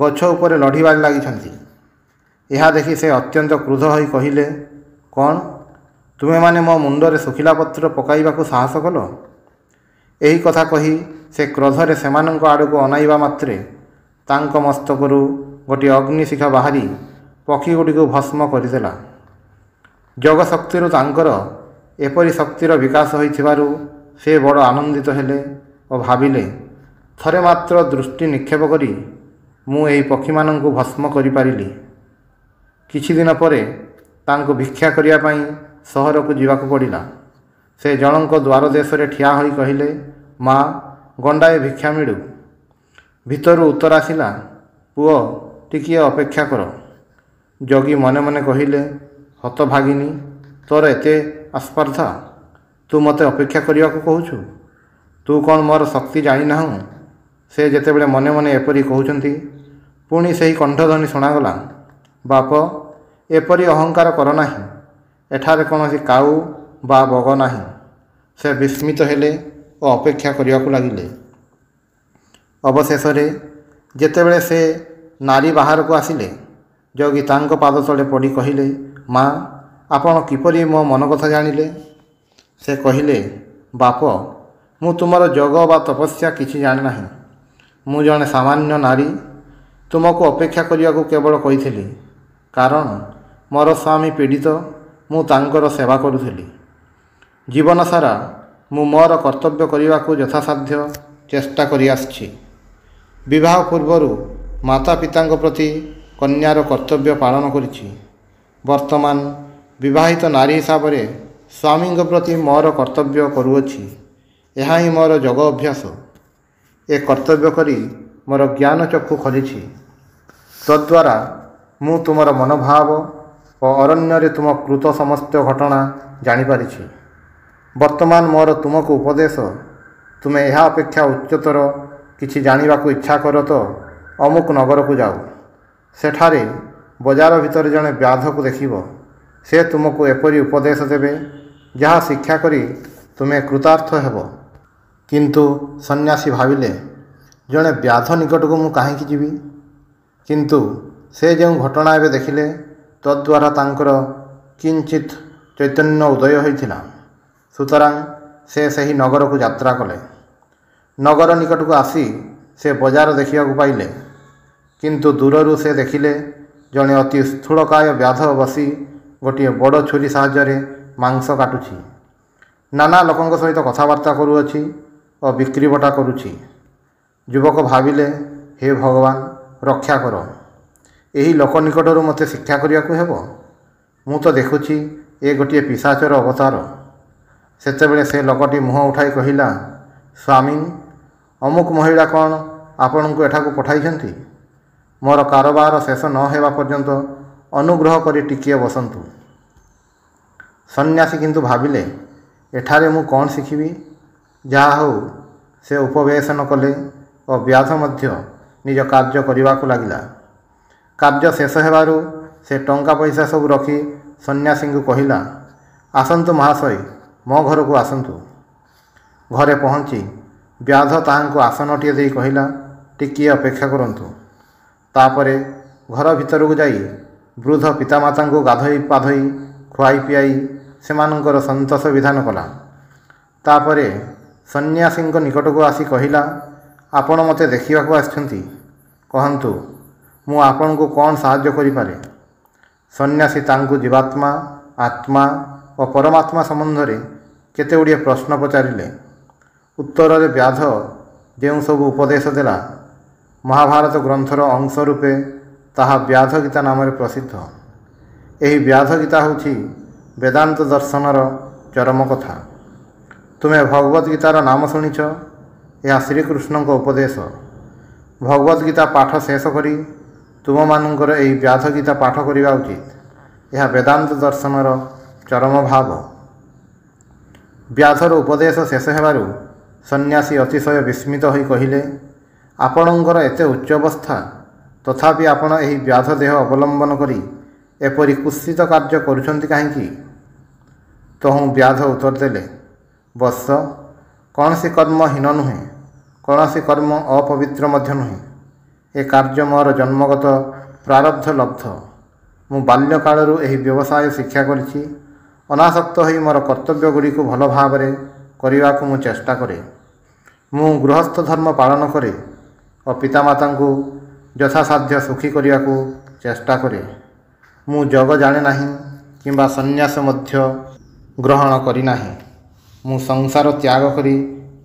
ଗଛ ଉପରେ ଲଢ଼ିବାରେ ଲାଗିଛନ୍ତି। ଏହା ଦେଖି ସେ ଅତ୍ୟନ୍ତ କ୍ରୁଦ୍ଧ ହୋଇ କହିଲେ, କ'ଣ ତୁମେମାନେ ମୋ ମୁଣ୍ଡରେ ଶୁଖିଲା ପତ୍ର ପକାଇବାକୁ ସାହସ କଲ? ଏହି କଥା କହି ସେ କ୍ରୋଧରେ ସେମାନଙ୍କ ଆଡ଼କୁ ଅନାଇବା ମାତ୍ରେ ତାଙ୍କ ମସ୍ତକରୁ ଗୋଟିଏ ଅଗ୍ନିଶିଖା ବାହାରି ପକ୍ଷୀଗୁଡ଼ିକୁ ଭସ୍ମ କରିଦେଲା। ଯୋଗଶକ୍ତିରୁ ତାଙ୍କର ଏପରି ଶକ୍ତିର ବିକାଶ ହୋଇଥିବାରୁ ସେ ବଡ଼ ଆନନ୍ଦିତ ହେଲେ ଓ ଭାବିଲେ, ଥରେ ମାତ୍ର ଦୃଷ୍ଟି ନିକ୍ଷେପ କରି ମୁଁ ଏହି ପକ୍ଷୀମାନଙ୍କୁ ଭସ୍ମ କରିପାରିଲି। କିଛି ଦିନ ପରେ ତାଙ୍କୁ ଭିକ୍ଷା କରିବା ପାଇଁ ସହରକୁ ଯିବାକୁ ପଡ଼ିଲା। ସେ ଜଣଙ୍କ ଦ୍ୱାର ଦେଶରେ ଠିଆ ହୋଇ କହିଲେ, ମା, ଗଣ୍ଡାଏ ଭିକ୍ଷା ମିଳୁ। ଭିତରୁ ଉତ୍ତର ଆସିଲା, ପୁଅ, ଟିକିଏ ଅପେକ୍ଷା କର। ଯୋଗୀ ମନେ ମନେ କହିଲେ, ହତଭାଗିନୀ, ତୋର ଏତେ ଆସ୍ପର୍ଦ୍ଧା? ତୁ ମୋତେ ଅପେକ୍ଷା କରିବାକୁ କହୁଛୁ? ତୁ କ'ଣ ମୋର ଶକ୍ତି ଜାଣିନାହୁଁ? ସେ ଯେତେବେଳେ ମନେ ମନେ ଏପରି କହୁଛନ୍ତି, ପୁଣି ସେହି କଣ୍ଠଧ୍ୱନି ଶୁଣାଗଲା, ବାପ, ଏପରି ଅହଙ୍କାର କର ନାହିଁ। ଏଠାରେ କୌଣସି କାଉ ବା ବଗ ନାହିଁ। ସେ ବିସ୍ମିତ ହେଲେ ଓ ଅପେକ୍ଷା କରିବାକୁ ଲାଗିଲେ। ଅବଶେଷରେ ଯେତେବେଳେ ସେ ନାରୀ ବାହାରକୁ ଆସିଲେ, ଯୋଗୀ ତାଙ୍କ ପାଦ ତଳେ ପଡ଼ି କହିଲେ, ମା, ଆପଣ କିପରି ମୋ ମନ କଥା ଜାଣିଲେ? ସେ କହିଲେ, ବାପ, ମୁଁ ତୁମର ଯୋଗ ବା ତପସ୍ୟା କିଛି ଜାଣେ ନାହିଁ। ମୁଁ ଜଣେ ସାମାନ୍ୟ ନାରୀ। ତୁମକୁ ଅପେକ୍ଷା କରିବାକୁ କେବଳ କହିଥିଲି, କାରଣ ମୋର ସ୍ୱାମୀ ପୀଡ଼ିତ। ମୁଁ ତାଙ୍କର ସେବା କରୁଥିଲି। ଜୀବନ ସାରା ମୁଁ ମୋର କର୍ତ୍ତବ୍ୟ କରିବାକୁ ଯଥାସାଧ୍ୟ ଚେଷ୍ଟା କରି ଆସିଛି। ବିବାହ ପୂର୍ବରୁ ମାତା ପିତାଙ୍କ ପ୍ରତି କନ୍ୟାର କର୍ତ୍ତବ୍ୟ ପାଳନ କରିଛି। ବର୍ତ୍ତମାନ ବିବାହିତ ନାରୀ ହିସାବରେ ସ୍ୱାମୀଙ୍କ ପ୍ରତି ମୋର କର୍ତ୍ତବ୍ୟ କରୁଅଛି। ଏହା ହିଁ ମୋର ଯୋଗ ଅଭ୍ୟାସ। ଏ କର୍ତ୍ତବ୍ୟ କରି ମୋର ଜ୍ଞାନ ଚକ୍ଷୁ ଖୋଲିଛି। ତଦ୍ୱାରା ମୁଁ ତୁମର ମନୋଭାବ ଓ ଅରଣ୍ୟରେ ତୁମ କୃତ ସମସ୍ତ ଘଟଣା ଜାଣିପାରିଛି। ବର୍ତ୍ତମାନ ମୋର ତୁମକୁ ଉପଦେଶ, ତୁମେ ଏହା ଅପେକ୍ଷା ଉଚ୍ଚତର କିଛି ଜାଣିବାକୁ ଇଚ୍ଛା କର ତ ଅମୁକ ନଗରକୁ ଯାଅ। ସେଠାରେ ବଜାର ଭିତରେ ଜଣେ ବ୍ୟାଧକୁ ଦେଖିବ। ସେ ତୁମକୁ ଏପରି ଉପଦେଶ ଦେବେ, ଯାହା ଶିକ୍ଷା କରି ତୁମେ କୃତାର୍ଥ ହେବ। କିନ୍ତୁ ସନ୍ନ୍ୟାସୀ ଭାବିଲେ, ଜଣେ ବ୍ୟାଧ ନିକଟକୁ ମୁଁ କାହିଁକି ଯିବି? କିନ୍ତୁ ସେ ଯେଉଁ ଘଟଣା ଏବେ ଦେଖିଲେ, ତଦ୍ୱାରା ତାଙ୍କର କିଞ୍ଚିତ୍ ଚୈତନ୍ୟ ଉଦୟ ହୋଇଥିଲା। ସୁତରାଂ ସେ ସେହି ନଗରକୁ ଯାତ୍ରା କଲେ। ନଗର ନିକଟକୁ ଆସି ସେ ବଜାର ଦେଖିବାକୁ ପାଇଲେ। କିନ୍ତୁ ଦୂରରୁ ସେ ଦେଖିଲେ, ଜଣେ ଅତି ସ୍ଥୂଳକାୟ ବ୍ୟାଧ ବସି ଗୋଟିଏ ବଡ଼ ଛୁରୀ ସାହାଯ୍ୟରେ ମାଂସ କାଟୁଛି। ନାନା ଲୋକଙ୍କ ସହିତ କଥାବାର୍ତ୍ତା କରୁଅଛି ଓ ବିକ୍ରିବଟା କରୁଛି। ଯୁବକ ଭାବିଲେ, ହେ ଭଗବାନ, ରକ୍ଷା କର। ଏହି ଲୋକ ନିକଟରୁ ମୋତେ ଶିକ୍ଷା କରିବାକୁ ହେବ। ମୁଁ ତ ଦେଖୁଛି ଏ ଗୋଟିଏ ପିଶାଚର ଅବତାର। ସେତେବେଳେ ସେ ଲୋକଟି ମୁହଁ ଉଠାଇ କହିଲା, ସ୍ୱାମୀ, ଅମୁକ ମହିଳା କ'ଣ ଆପଣଙ୍କୁ ଏଠାକୁ ପଠାଇଛନ୍ତି? ମୋର କାରବାର ଶେଷ ନ ହେବା ପର୍ଯ୍ୟନ୍ତ ଅନୁଗ୍ରହ କରି ଟିକିଏ ବସନ୍ତୁ। ସନ୍ନ୍ୟାସୀ କିନ୍ତୁ ଭାବିଲେ, ଏଠାରେ ମୁଁ କ'ଣ ଶିଖିବି? ଯାହା ହେଉ, ସେ ଉପବେଶନ କଲେ ଓ ବ୍ୟାଧ ମଧ୍ୟ ନିଜ କାର୍ଯ୍ୟ କରିବାକୁ ଲାଗିଲା। କାର୍ଯ୍ୟ ଶେଷ ହେବାରୁ ସେ ଟଙ୍କା ପଇସା ସବୁ ରଖି ସନ୍ନ୍ୟାସୀଙ୍କୁ କହିଲା, ଆସନ୍ତୁ ମହାଶୟ, ମୋ ଘରକୁ ଆସନ୍ତୁ। ଘରେ ପହଞ୍ଚି ବ୍ୟାଧ ତାହାଙ୍କୁ ଆସନଟିଏ ଦେଇ କହିଲା, ଟିକିଏ ଅପେକ୍ଷା କରନ୍ତୁ। ତାପରେ ଘର ଭିତରକୁ ଯାଇ ବୃଦ୍ଧ ପିତାମାତାଙ୍କୁ ଗାଧୋଇ ପାଧୋଇ ଖୁଆଇ ପିଆଇ ସେମାନଙ୍କର ସନ୍ତୋଷ ବିଧାନ କଲା। ତାପରେ ସନ୍ନ୍ୟାସୀଙ୍କ ନିକଟକୁ ଆସି କହିଲା, ଆପଣ ମୋତେ ଦେଖିବାକୁ ଆସିଛନ୍ତି। କହନ୍ତୁ, ମୁଁ ଆପଣଙ୍କୁ କ'ଣ ସାହାଯ୍ୟ କରିପାରେ? ସନ୍ନ୍ୟାସୀ ତାଙ୍କୁ ଜୀବାତ୍ମା, ଆତ୍ମା ଓ ପରମାତ୍ମା ସମ୍ବନ୍ଧରେ କେତେଗୁଡ଼ିଏ ପ୍ରଶ୍ନ ପଚାରିଲେ। ଉତ୍ତରରେ ବ୍ୟାଧ ଯେଉଁ ସବୁ ଉପଦେଶ ଦେଲା, ମହାଭାରତ ଗ୍ରନ୍ଥର ଅଂଶ ରୂପେ ତାହା ବ୍ୟାଧ ଗୀତା ନାମରେ ପ୍ରସିଦ୍ଧ। ଏହି ବ୍ୟାଧ ଗୀତା ହେଉଛି ବେଦାନ୍ତ ଦର୍ଶନର ଚରମ କଥା। ତୁମେ ଭଗବତ ଗୀତାର ନାମ ଶୁଣିଛ। ଏହା ଶ୍ରୀକୃଷ୍ଣଙ୍କ ଉପଦେଶ। ଭଗବତ ଗୀତା ପାଠ ଶେଷ କରି ତୁମମାନଙ୍କର ଏହି ବ୍ୟାଧ ଗୀତା ପାଠ କରିବା ଉଚିତ। ଏହା ବେଦାନ୍ତ ଦର୍ଶନର ଚରମ ଭାବ। ବ୍ୟାଧର ଉପଦେଶ ଶେଷ ହେବାରୁ ସନ୍ନ୍ୟାସୀ ଅତିଶୟ ବିସ୍ମିତ ହୋଇ କହିଲେ, ଆପଣଙ୍କର ଏତେ ଉଚ୍ଚ ଅବସ୍ଥା, ତଥାପି ଆପଣ ଏହି ବ୍ୟାଧ ଦେହ ଅବଲମ୍ବନ କରି ଏପରି କୁତ୍ସିତ କାର୍ଯ୍ୟ କରୁଛନ୍ତି କାହିଁକି? ତହୁଁ ବ୍ୟାଧ ଉତ୍ତର ଦେଲେ, ବତ୍ସ, କୌଣସି କର୍ମ ହୀନ ନୁହେଁ, କୌଣସି କର୍ମ ଅପବିତ୍ର ମଧ୍ୟ ନୁହେଁ। ଏ କାର୍ଯ୍ୟ ମୋର ଜନ୍ମଗତ ପ୍ରାରବ୍ଧ ଲବ୍ଧ। ମୁଁ ବାଲ୍ୟକାଳରୁ ଏହି ବ୍ୟବସାୟ ଶିକ୍ଷା କରିଛି। ଅନାସକ୍ତ ହୋଇ ମୋର କର୍ତ୍ତବ୍ୟଗୁଡ଼ିକୁ ଭଲ ଭାବରେ କରିବାକୁ ମୁଁ ଚେଷ୍ଟା କରେ। ମୁଁ ଗୃହସ୍ଥ ଧର୍ମ ପାଳନ କରେ ଓ ପିତାମାତାଙ୍କୁ ଯଥାସାଧ୍ୟ ସୁଖୀ କରିବାକୁ ଚେଷ୍ଟା କରେ। ମୁଁ ଯୋଗ ଜାଣେ ନାହିଁ କିମ୍ବା ସନ୍ନ୍ୟାସ ମଧ୍ୟ ଗ୍ରହଣ କରିନାହିଁ। ମୁଁ ସଂସାର ତ୍ୟାଗ କରି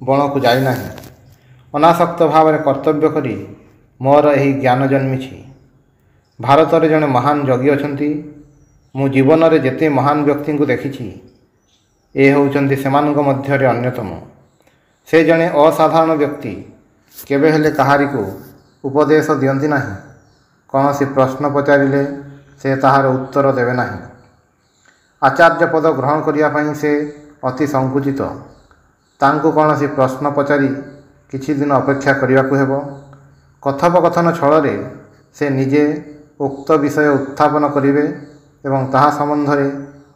ବଣକୁ ଯାଇନାହିଁ। ଅନାସକ୍ତ ଭାବରେ କର୍ତ୍ତବ୍ୟ କରି ମୋର ଏହି ଜ୍ଞାନ ଜନ୍ମିଛି। ଭାରତରେ ଜଣେ ମହାନ ଯୋଗୀ ଅଛନ୍ତି। ମୁଁ ଜୀବନରେ ଯେତେ ମହାନ ବ୍ୟକ୍ତିଙ୍କୁ ଦେଖିଛି, ଏ ହେଉଛନ୍ତି ସେମାନଙ୍କ ମଧ୍ୟରେ ଅନ୍ୟତମ। ସେ ଜଣେ ଅସାଧାରଣ ବ୍ୟକ୍ତି। କେବେ ହେଲେ କାହାରିକୁ ଉପଦେଶ ଦିଅନ୍ତି ନାହିଁ। କୌଣସି ପ୍ରଶ୍ନ ପଚାରିଲେ ସେ ତାହାର ଉତ୍ତର ଦେବେ ନାହିଁ। ଆଚାର୍ଯ୍ୟ ପଦ ଗ୍ରହଣ କରିବା ପାଇଁ ସେ ଅତି ସଂକୁଚିତ। ତାଙ୍କୁ କୌଣସି ପ୍ରଶ୍ନ ପଚାରି କିଛି ଦିନ ଅପେକ୍ଷା କରିବାକୁ ହେବ। କଥୋପକଥନ ଛଳରେ ସେ ନିଜେ ଉକ୍ତ ବିଷୟ ଉତ୍ଥାପନ କରିବେ ଏବଂ ତାହା ସମ୍ବନ୍ଧରେ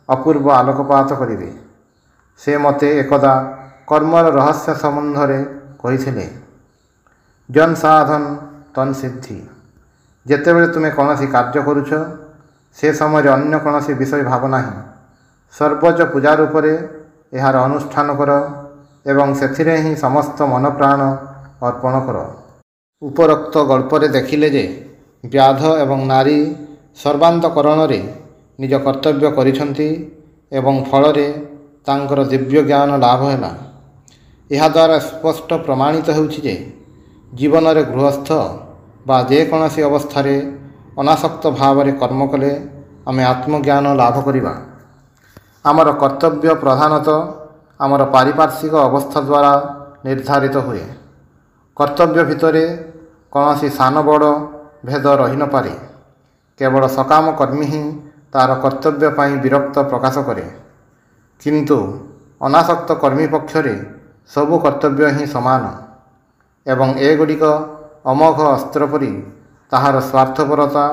ଅପୂର୍ବ ଆଲୋକପାତ କରିବେ। ସେ ମୋତେ ଏକଦା କର୍ମର ରହସ୍ୟ ସମ୍ବନ୍ଧରେ କହିଥିଲେ, ଜନ୍ ସାଧନ ତନ୍ ସିଦ୍ଧି। ଯେତେବେଳେ ତୁମେ କୌଣସି କାର୍ଯ୍ୟ କରୁଛ, ସେ ସମୟରେ ଅନ୍ୟ କୌଣସି ବିଷୟ ଭାବ ନାହିଁ। ସର୍ବୋଚ୍ଚ ପୂଜା ରୂପରେ ଏହାର ଅନୁଷ୍ଠାନ କର ଏବଂ ସେଥିରେ ହିଁ ସମସ୍ତ ମନପ୍ରାଣ ଅର୍ପଣ କର। ଉପରୋକ୍ତ ଗଳ୍ପରେ ଦେଖିଲେ ଯେ ବ୍ୟାଧ ଏବଂ ନାରୀ ସର୍ବାନ୍ତକରଣରେ ନିଜ କର୍ତ୍ତବ୍ୟ କରିଛନ୍ତି ଏବଂ ଫଳରେ ତାଙ୍କର ଦିବ୍ୟ ଜ୍ଞାନ ଲାଭ ହେଲା। ଏହାଦ୍ୱାରା ସ୍ପଷ୍ଟ ପ୍ରମାଣିତ ହେଉଛି ଯେ ଜୀବନରେ ଗୃହସ୍ଥ ବା ଯେକୌଣସି ଅବସ୍ଥାରେ ଅନାସକ୍ତ ଭାବରେ କର୍ମ କଲେ ଆମେ ଆତ୍ମଜ୍ଞାନ ଲାଭ କରିବା। ଆମର କର୍ତ୍ତବ୍ୟ ପ୍ରଧାନତଃ ଆମର ପାରିପାର୍ଶ୍ୱିକ ଅବସ୍ଥା ଦ୍ୱାରା ନିର୍ଦ୍ଧାରିତ ହୁଏ। କର୍ତ୍ତବ୍ୟ ଭିତରେ କୌଣସି ସାନ ବଡ଼ ଭେଦ ରହିନପାରେ। କେବଳ ସକାମ କର୍ମୀ ହିଁ ତା'ର କର୍ତ୍ତବ୍ୟ ପାଇଁ ବିରକ୍ତ ପ୍ରକାଶ କରେ, କିନ୍ତୁ ଅନାସକ୍ତ କର୍ମୀ ପକ୍ଷରେ ସବୁ କର୍ତ୍ତବ୍ୟ ହିଁ ସମାନ ଏବଂ ଏଗୁଡ଼ିକ ଅମୋଘ ଅସ୍ତ୍ର ପରି ତାହାର ସ୍ୱାର୍ଥପରତା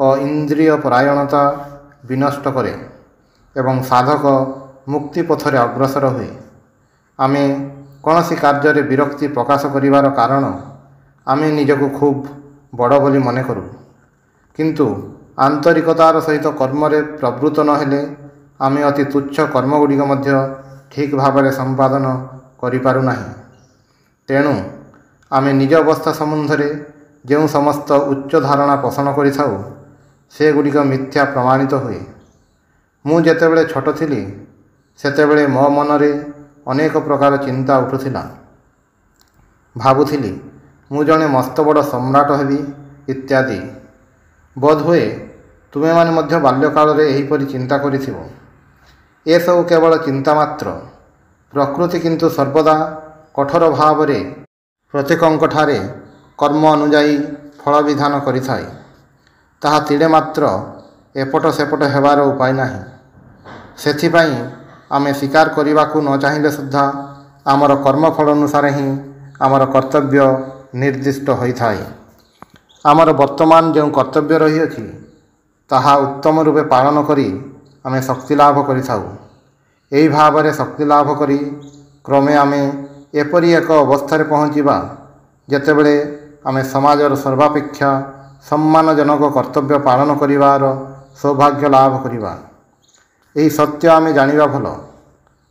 ଓ ଇନ୍ଦ୍ରିୟ ପରାୟଣତା ବିନଷ୍ଟ କରେ ଏବଂ ସାଧକ ମୁକ୍ତି ପଥରେ ଅଗ୍ରସର ହୁଏ। ଆମେ କୌଣସି କାର୍ଯ୍ୟରେ ବିରକ୍ତି ପ୍ରକାଶ କରିବାର କାରଣ ଆମେ ନିଜକୁ ଖୁବ୍ ବଡ଼ ବୋଲି ମନେ କରୁ, କିନ୍ତୁ ଆନ୍ତରିକତାର ସହିତ କର୍ମରେ ପ୍ରବୃତ୍ତ ନ ହେଲେ ଆମେ ଅତି ତୁଚ୍ଛ କର୍ମଗୁଡ଼ିକ ମଧ୍ୟ ଠିକ୍ ଭାବରେ ସମ୍ପାଦନ କରିପାରୁନାହିଁ। ତେଣୁ ଆମେ ନିଜ ଅବସ୍ଥା ସମ୍ବନ୍ଧରେ ଯେଉଁ ସମସ୍ତ ଉଚ୍ଚ ଧାରଣା ପୋଷଣ କରିଥାଉ, ସେଗୁଡ଼ିକ ମିଥ୍ୟା ପ୍ରମାଣିତ ହୁଏ। ମୁଁ ଯେତେବେଳେ ଛୋଟ ଥିଲି, ସେତେବେଳେ ମୋ ମନରେ ଅନେକ ପ୍ରକାର ଚିନ୍ତା ଉଠୁଥିଲା। ଭାବୁଥିଲି ମୁଁ ଜଣେ ମସ୍ତ ବଡ଼ ସମ୍ରାଟ ହେବି ଇତ୍ୟାଦି। ବୋଧହୁଏ ତୁମେମାନେ ମଧ୍ୟ ବାଲ୍ୟକାଳରେ ଏହିପରି ଚିନ୍ତା କରିଥିବ। ଏସବୁ କେବଳ ଚିନ୍ତା ମାତ୍ର। ପ୍ରକୃତି କିନ୍ତୁ ସର୍ବଦା କଠୋର ଭାବରେ ପ୍ରତ୍ୟେକଙ୍କଠାରେ କର୍ମ ଅନୁଯାୟୀ ଫଳ ବିଧାନ କରିଥାଏ। ତାହା ତିଳେ ମାତ୍ର ଏପଟ ସେପଟ ହେବାର ଉପାୟ ନାହିଁ। ସେଥିପାଇଁ ଆମେ ସ୍ୱୀକାର କରିବାକୁ ନ ଚାହିଁଲେ ସୁଦ୍ଧା ଆମର କର୍ମଫଳ ଅନୁସାରେ ହିଁ ଆମର କର୍ତ୍ତବ୍ୟ ନିର୍ଦ୍ଦିଷ୍ଟ ହୋଇଥାଏ। ଆମର ବର୍ତ୍ତମାନ ଯେଉଁ କର୍ତ୍ତବ୍ୟ ରହିଅଛି, ତାହା ଉତ୍ତମ ରୂପେ ପାଳନ କରି ଆମେ ଶକ୍ତି ଲାଭ କରିଥାଉ। ଏହି ଭାବରେ ଶକ୍ତି ଲାଭ କରି କ୍ରମେ ଆମେ ଏପରି ଏକ ଅବସ୍ଥାରେ ପହଞ୍ଚିବା, ଯେତେବେଳେ ଆମେ ସମାଜର ସର୍ବାପେକ୍ଷା ସମ୍ମାନଜନକ କର୍ତ୍ତବ୍ୟ ପାଳନ କରିବାର ସୌଭାଗ୍ୟ ଲାଭ କରିବା। ଏହି ସତ୍ୟ ଆମେ ଜାଣିବା ଭଲ,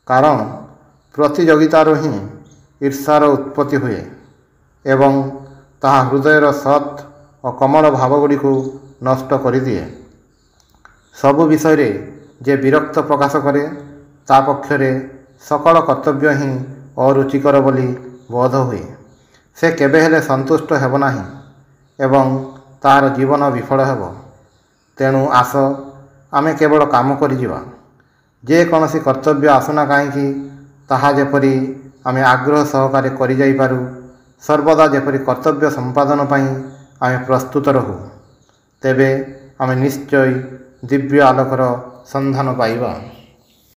କାରଣ ପ୍ରତିଯୋଗିତାରୁ ହିଁ ଈର୍ଷାର ଉତ୍ପତ୍ତି ହୁଏ ଏବଂ ତାହା ହୃଦୟର ସତ୍ ଓ କମଳ ଭାବଗୁଡ଼ିକୁ ନଷ୍ଟ କରିଦିଏ। ସବୁ ବିଷୟରେ ଯେ ବିରକ୍ତ ପ୍ରକାଶ କରେ, ତା ପକ୍ଷରେ ସକଳ କର୍ତ୍ତବ୍ୟ ହିଁ ଅରୁଚିକର ବୋଲି ବୋଧ ହୁଏ। ସେ କେବେ ହେଲେ ସନ୍ତୁଷ୍ଟ ହେବ ନାହିଁ ଏବଂ ତା'ର ଜୀବନ ବିଫଳ ହେବ। ତେଣୁ ଆସ, ଆମେ କେବଳ କାମ କରିଯିବା। ଯେକୌଣସି କର୍ତ୍ତବ୍ୟ ଆସୁନା କାହିଁକି, ତାହା ଯେପରି ଆମେ ଆଗ୍ରହ ସହକାରେ କରିଯାଇପାରୁ, ସର୍ବଦା ଯେପରି କର୍ତ୍ତବ୍ୟ ସମ୍ପାଦନ ପାଇଁ ଆମେ ପ୍ରସ୍ତୁତ ରହୁ, ତେବେ ଆମେ ନିଶ୍ଚୟ ଦିବ୍ୟ ଆଲୋକର ସନ୍ଧାନ ପାଇବା।